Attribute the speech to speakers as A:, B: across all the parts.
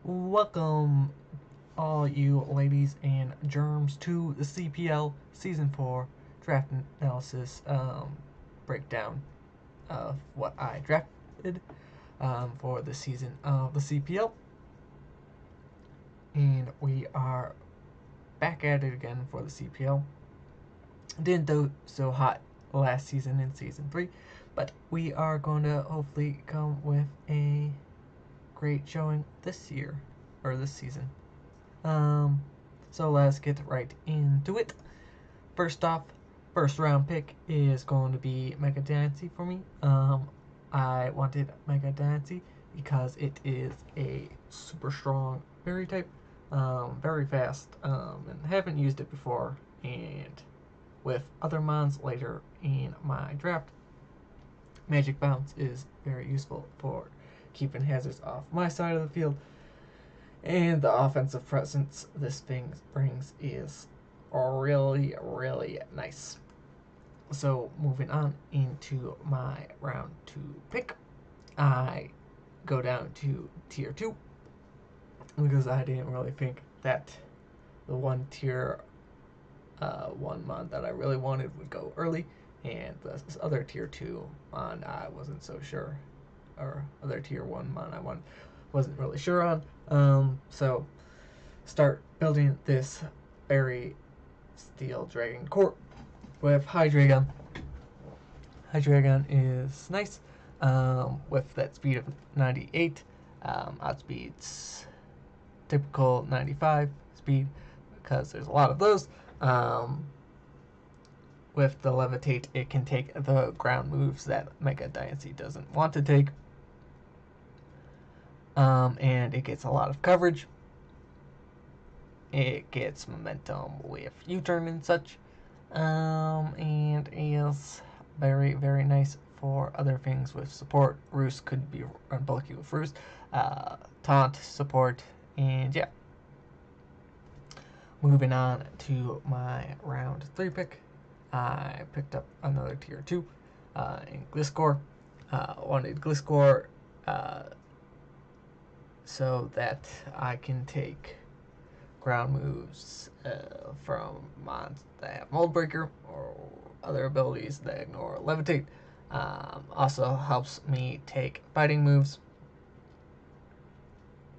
A: Welcome, all you ladies and germs, to the CPL Season 4 Draft Analysis breakdown of what I drafted for the season of the CPL. And we are back at it again for the CPL. Didn't do so hot last season in Season 3, but we are going to hopefully come with a great showing this year, or this season. So let's get right into it. First off, first round pick is going to be Mega Dynasty for me. I wanted Mega Dynasty because it is a super strong fairy type, very fast, and haven't used it before. And with other mons later in my draft, Magic Bounce is very useful for keeping hazards off my side of the field. And the offensive presence this thing brings is really, really nice. So moving on into my round 2 pick, I go down to tier 2 because I didn't really think that the one tier 1 mon that I really wanted would go early, and the other tier 2 mon I wasn't so sure, or other tier 1 mon I wasn't really sure on. So start building this Fairy Steel Dragon Core with Hydreigon. Hydreigon is nice with that speed of 98, outspeeds typical 95 speed because there's a lot of those. With the Levitate, it can take the ground moves that Mega Dynasty doesn't want to take. And it gets a lot of coverage. It gets momentum with U-turn and such. And is very, very nice for other things with support. Roost could be bulky with Roost. Taunt, support, and yeah. Moving on to my round 3 pick, I picked up another tier 2 in Gliscor. Wanted Gliscor so that I can take ground moves from mons that have Mold Breaker or other abilities that ignore Levitate. Also helps me take fighting moves,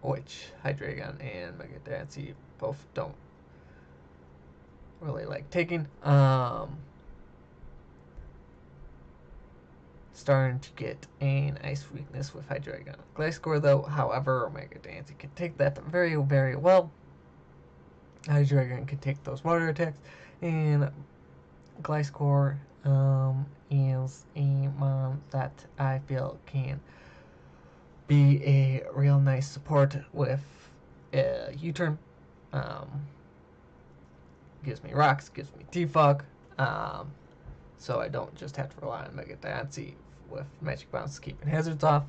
A: which Hydreigon and Mega Dynasty both don't really like taking. Starting to get a nice weakness with Hydreigon. Gliscor, though, however, Mega Dynasty can take that very, very well. Hydreigon can take those water attacks, and Gliscor is a mon that I feel can be a real nice support with U-turn. Gives me rocks, gives me T-Fog, so I don't just have to rely on Mega Dynasty with Magic Bounce keeping hazards off.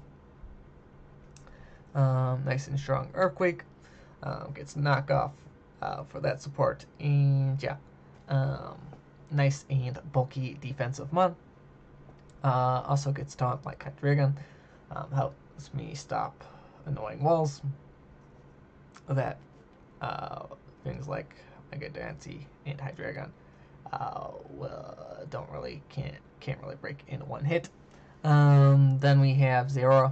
A: Nice and strong Earthquake, gets knockoff for that support, and yeah, nice and bulky defensive mon. Also gets taunt like Hydreigon, helps me stop annoying walls that things like Mega Dynasty and Hydreigon can't really break in one hit. Then we have Zera.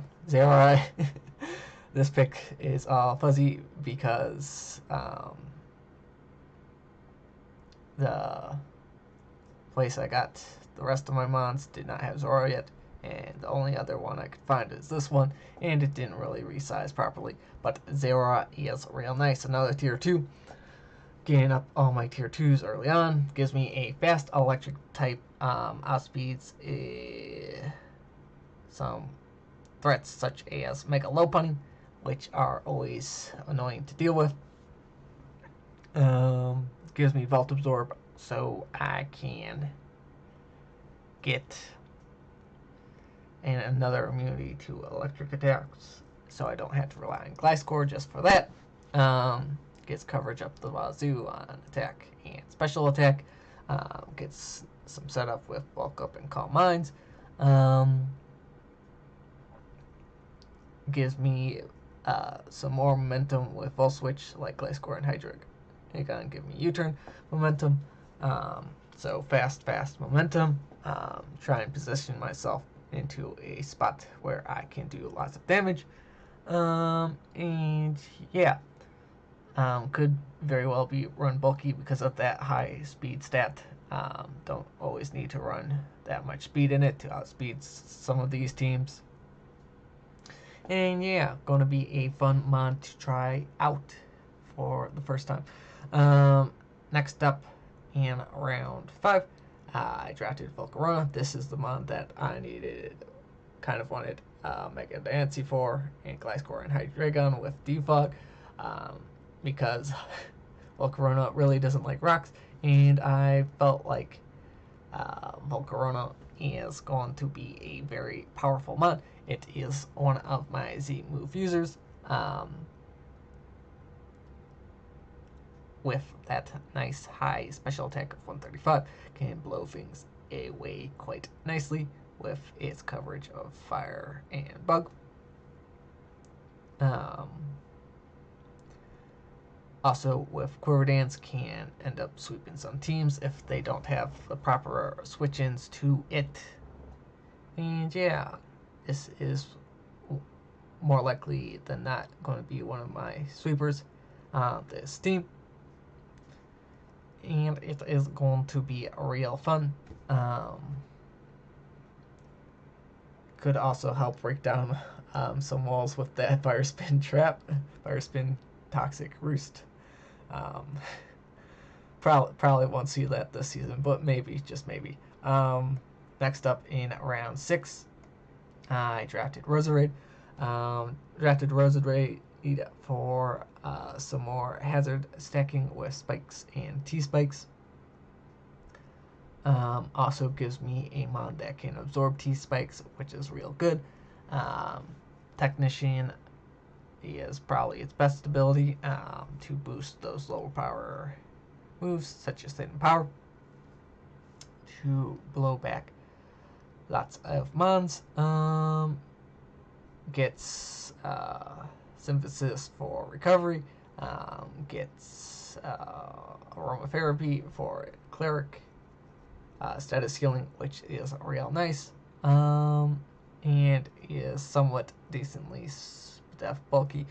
A: This pick is all fuzzy because the place I got the rest of my mons did not have Zora yet, and the only other one I could find is this one, and it didn't really resize properly. But Zera is real nice. Another tier 2. Getting up all my tier 2s early on. Gives me a fast electric type, outspeeds some threats such as Mega Lopunny, which are always annoying to deal with. Gives me Volt Absorb, so I can get another immunity to electric attacks, so I don't have to rely on Gliscor just for that. Gets coverage up the wazoo on attack and special attack. Gets some setup with Bulk Up and Calm Minds. Gives me some more momentum with Full Switch like Gliscor and Hydreigon. It's gonna give me U-turn momentum. So fast momentum. Try and position myself into a spot where I can do lots of damage. And yeah, could very well be run bulky because of that high speed stat. Don't always need to run that much speed in it to outspeed some of these teams. And yeah, going to be a fun mod to try out for the first time. Next up in round 5, I drafted Volcarona. This is the mod that I needed, kind of wanted Mega Dancy for, and Gliscor and Hydreigon with Defog, because Volcarona really doesn't like rocks, and I felt like Volcarona is going to be a very powerful mod. It is one of my Z move users. With that nice high special attack of 135, can blow things away quite nicely with its coverage of fire and bug. Also, with Quiver Dance, can end up sweeping some teams if they don't have the proper switch-ins to it. And yeah, this is more likely than not going to be one of my sweepers this team. And it is going to be real fun. Could also help break down some walls with that Fire Spin trap, Fire Spin Toxic Roost. Probably won't see that this season, but maybe, just maybe. Next up in round 6, I drafted Roserade. Drafted Roserade for some more hazard stacking with spikes and T-spikes. Also gives me a mod that can absorb T-spikes, which is real good. Technician is probably its best ability to boost those lower power moves, such as Hidden Power, to blow back lots of mons. Gets Synthesis for recovery, gets Aromatherapy for Cleric, status healing, which is real nice, and is somewhat decently def bulky.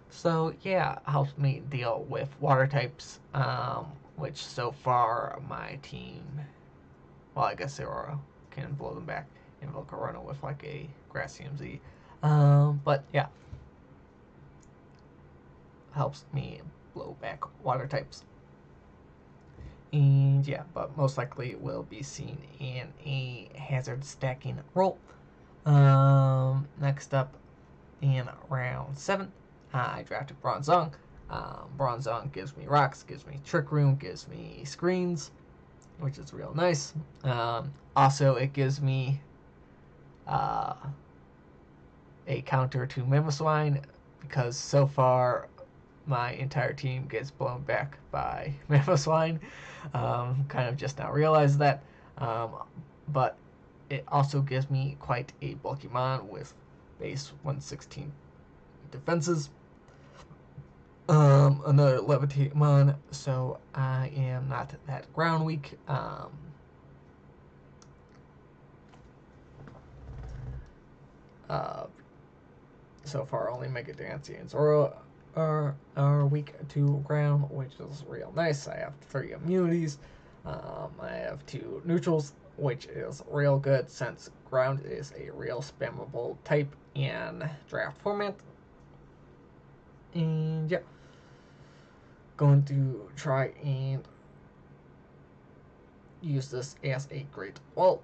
A: So yeah, helps me deal with water types, which so far my team, well, I guess Aurora can blow them back in Volcarona with like a Grass CMZ. But yeah, helps me blow back water types. And yeah, but most likely will be seen in a hazard stacking role. Next up in round 7, I drafted Bronzong. Bronzong gives me rocks, gives me Trick Room, gives me screens, which is real nice. Also, it gives me a counter to Mamoswine, because so far my entire team gets blown back by Mamoswine. Kind of just now realized that. But it also gives me quite a bulky mon with base 116 defenses. Another levitate mon, so I am not that ground weak. So far, only Mega Dancy and Zoro are weak to ground, which is real nice. I have 3 immunities. I have 2 neutrals, which is real good since ground is a real spammable type in draft format. And yeah, going to try and use this as a great wall.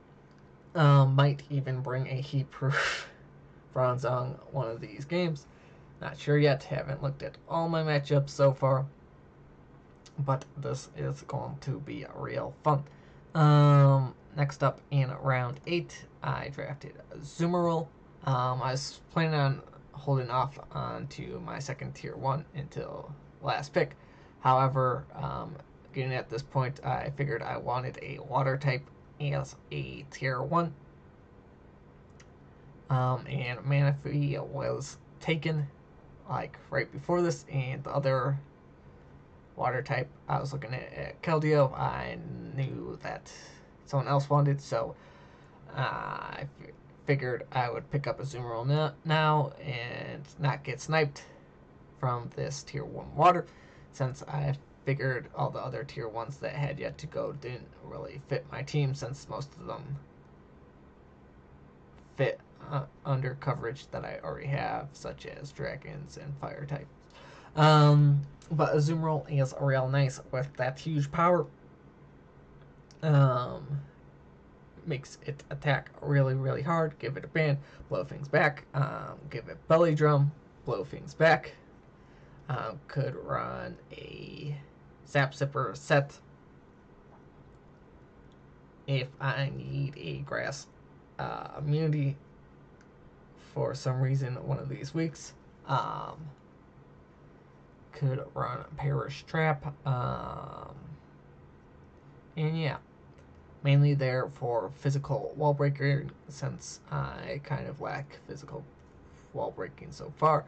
A: Might even bring a heat-proof Bronzong one of these games. Not sure yet, haven't looked at all my matchups so far, but this is going to be real fun. Next up in round 8, I drafted Zoomerl. I was planning on holding off onto my second tier 1 until last pick. However, getting at this point, I figured I wanted a water type as a tier 1. And Manaphy was taken like right before this, and the other water type I was looking at Keldeo. I knew that someone else wanted, so I figured I would pick up Azumarill now and not get sniped from this tier 1 water, since I figured all the other tier 1s that had yet to go didn't really fit my team, since most of them fit under coverage that I already have, such as dragons and fire types. But Azumarill is real nice with that huge power. Makes it attack really, really hard. Give it a band, blow things back. Give it belly drum, blow things back. Could run a Sap Sipper set if I need a grass immunity for some reason one of these weeks. Could run Perish Trap. And yeah, mainly there for physical wall breaking, since I kind of lack physical wall breaking so far.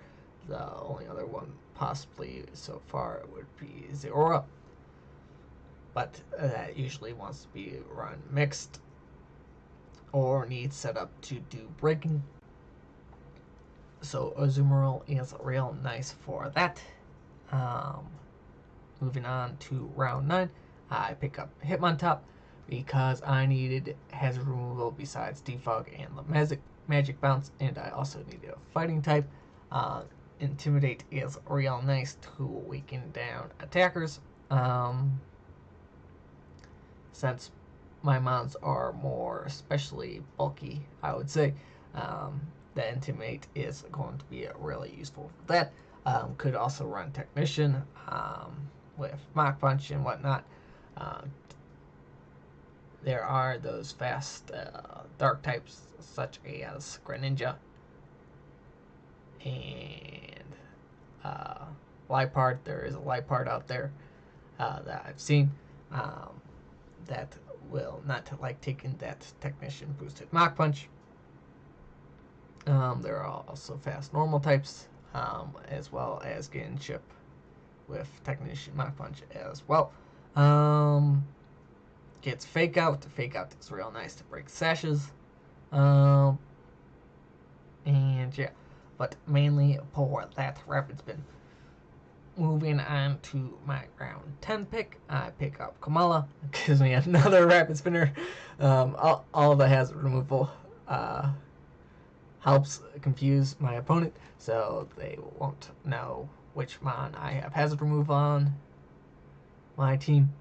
A: The only other one possibly so far would be Zeraora, but that usually wants to be run mixed or needs set up to do breaking. So Azumarill is real nice for that. Moving on to round 9, I pick up Hitmontop because I needed hazard removal besides Defog and the magic bounce, and I also needed a fighting type. Intimidate is real nice to weaken down attackers, since my mons are more especially bulky, I would say. The Intimidate is going to be really useful for that. Could also run Technician with Mach Punch and whatnot. There are those fast dark types such as Greninja and Liepard. There is a Liepard out there that I've seen that will not like taking that Technician boosted Mach Punch. There are also fast normal types, as well as getting chip with Technician Mach Punch as well. Gets Fake Out. Fake Out is real nice to break sashes. And yeah, but mainly for that Rapid Spin. Moving on to my round 10 pick, I pick up Kamala. Gives me another Rapid Spinner. All of the hazard removal helps confuse my opponent, so they won't know which mon I have hazard remove on my team,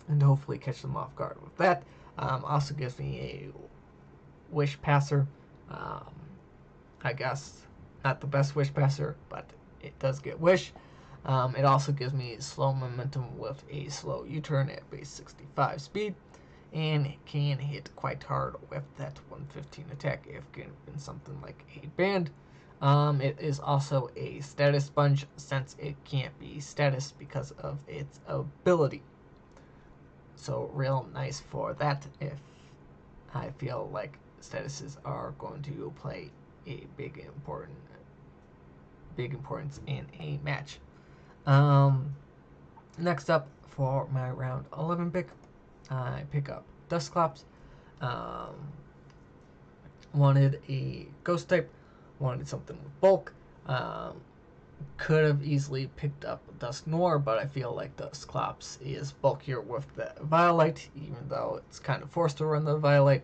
A: and hopefully catch them off guard with that. Also gives me a Wish Passer. I guess not the best Wish Passer, but it does get Wish. It also gives me slow momentum with a slow U-turn at base 65 speed, and can hit quite hard with that 115 attack if given something like a band. It is also a status sponge, since it can't be status because of its ability. So real nice for that if I feel like statuses are going to play a big importance in a match. Next up for my round 11 pick, I pick up Dusclops. Wanted a ghost type, wanted something with bulk. Could have easily picked up Dusknoir, but I feel like Dusclops is bulkier with the Violite, even though it's kind of forced to run the Violite.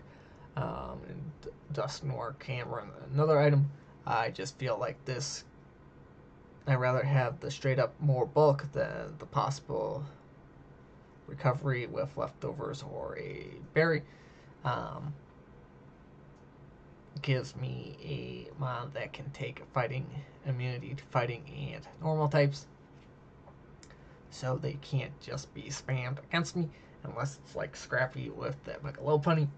A: And Dusknoir can run another item. I just feel like this, I'd rather have the straight up more bulk than the possible recovery with leftovers or a berry. Gives me a mon that can take fighting immunity to fighting and normal types, so they can't just be spammed against me unless it's like Scrappy with that Megalopunny.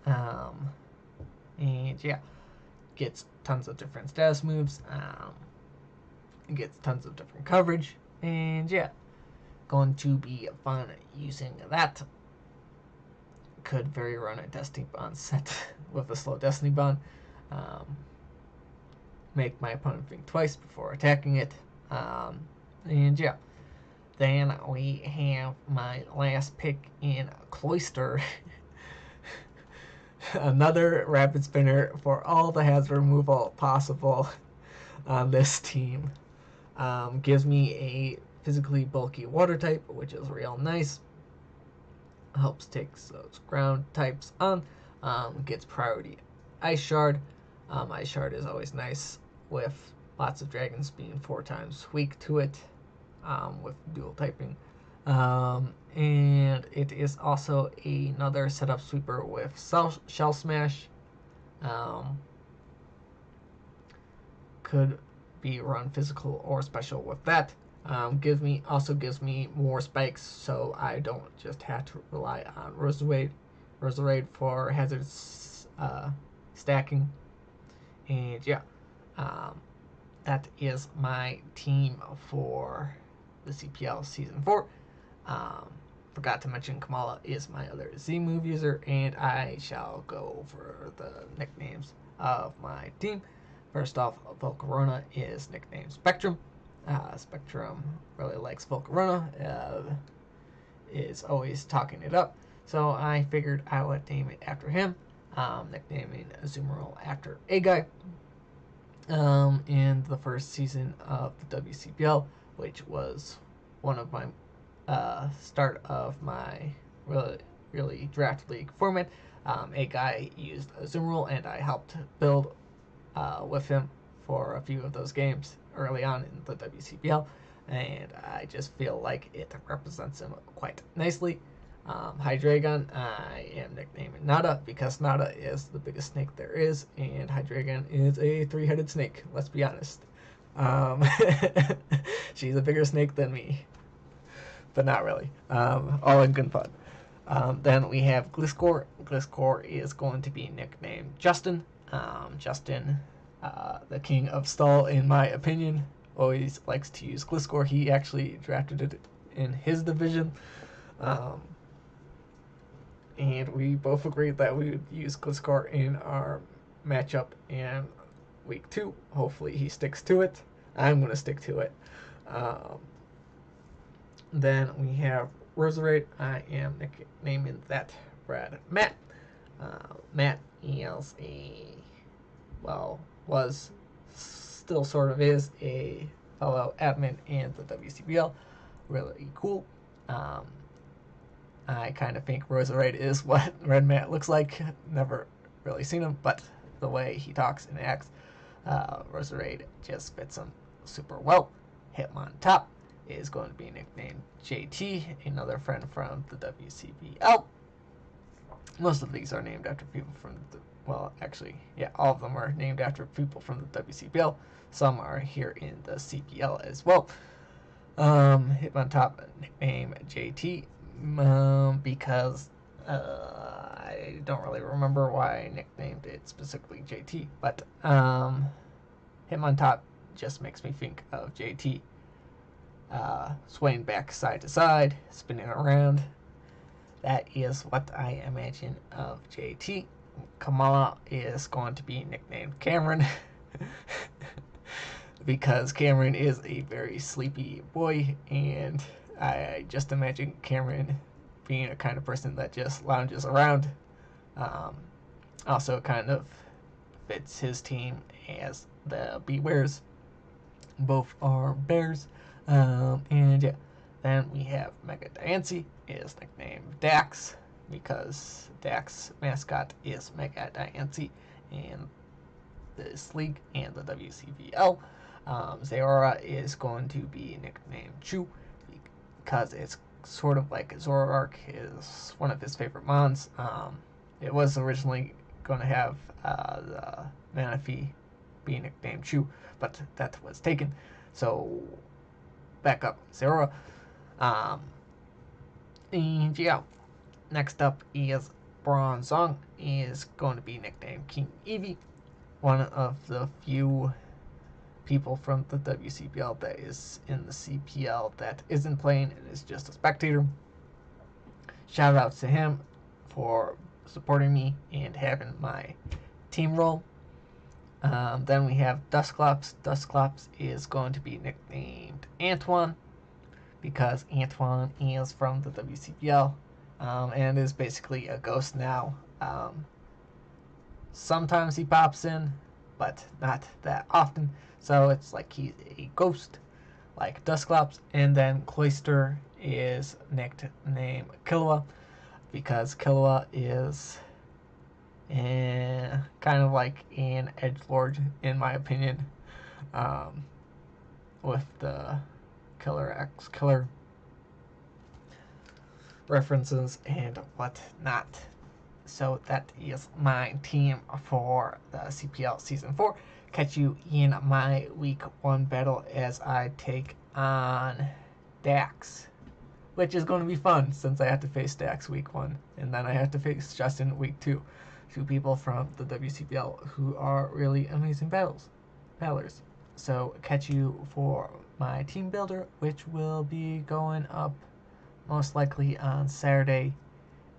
A: And yeah, gets tons of different status moves, gets tons of different coverage, and yeah, going to be fun using that. Could very run a Destiny Bond set with a slow Destiny Bond. make my opponent think twice before attacking it. And yeah, then we have my last pick in Cloister. Another rapid spinner for all the hazard removal possible on this team. Gives me a physically bulky water type, which is real nice. Helps take those ground types on. Gets priority Ice Shard. Ice Shard is always nice with lots of dragons being 4 times weak to it, with dual typing. And it is also another setup sweeper with Shell Smash. Could be run physical or special with that. Also gives me more spikes, so I don't just have to rely on Roserade for hazard stacking. And yeah, that is my team for the CPL Season 4. Forgot to mention Kamala is my other Z-Move user, and I shall go over the nicknames of my team. First off, Volcarona is nicknamed Spectrum. Spectrum really likes Volcarona, is always talking it up, so I figured I would name it after him, nicknaming Azumarill after a guy. In the first season of the WCPL, which was one of my start of my really draft league format, a guy used Azumarill, and I helped build with him for a few of those games early on in the WCPL, and I just feel like it represents him quite nicely. Hydreigon, I am nicknaming Nada because Nada is the biggest snake there is, and Hydreigon is a 3-headed snake, let's be honest. She's a bigger snake than me, but not really. All in good fun. Then we have Gliscor. Gliscor is going to be nicknamed Justin. Justin, the king of stall, in my opinion, always likes to use Gliscor. He actually drafted it in his division. And we both agreed that we would use Gliscor in our matchup in week 2. Hopefully he sticks to it. I'm going to stick to it. Then we have Roserade. I am nicknaming that Brad Matt. Matt is still sort of is a fellow admin in the WCPL. Really cool. I kind of think Roserade is what Red Matt looks like. Never really seen him, but the way he talks and acts, Roserade just fits him super well. Hitmontop is going to be nicknamed JT, another friend from the WCPL. Most of these are named after people from the, all of them are named after people from the WCPL. Some are here in the CPL as well. Hitmontop nickname JT, because I don't really remember why I nicknamed it specifically JT, but Hitmontop just makes me think of JT, swaying back side to side, spinning around. That is what I imagine of JT. Kamala is going to be nicknamed Cameron because Cameron is a very sleepy boy, and I just imagine Cameron being a kind of person that just lounges around. Also kind of fits his team as the Bewares. Both are bears. And yeah, then we have Mega Diancie is nicknamed Dax because Dax mascot is Mega Diancie in this league and the WCPL. Zeraora is going to be nicknamed Chew because it's sort of like Zoroark is one of his favorite mons. It was originally going to have the Manaphy be nicknamed Chew, but that was taken. So back up Zeraora. And yeah, next up is Bronzong is going to be nicknamed King Eevee, one of the few people from the WCPL that is in the CPL that isn't playing and is just a spectator. Shout out to him for supporting me and having my team role. Then we have Dusclops. Dusclops is going to be nicknamed Antoine because Antoine is from the WCPL and is basically a ghost now. Sometimes he pops in, but not that often. So it's like he's a ghost, like Dusclops. And then Cloister is nicknamed Killua because Killua is kind of like an edgelord, in my opinion, with the Killer X Killer references and whatnot. So that is my team for the CPL Season 4. Catch you in my Week 1 battle as I take on Dax, which is going to be fun since I have to face Dax Week 1, and then I have to face Justin Week 2. Two people from the WCPL who are really amazing battlers. So catch you for my team builder, which will be going up most likely on Saturday.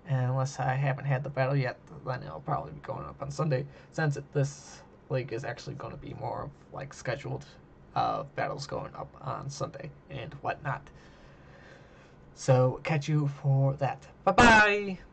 A: And unless I haven't had the battle yet, then it'll probably be going up on Sunday, since this league is actually going to be more of like scheduled battles going up on Sunday and whatnot. So catch you for that. Bye bye!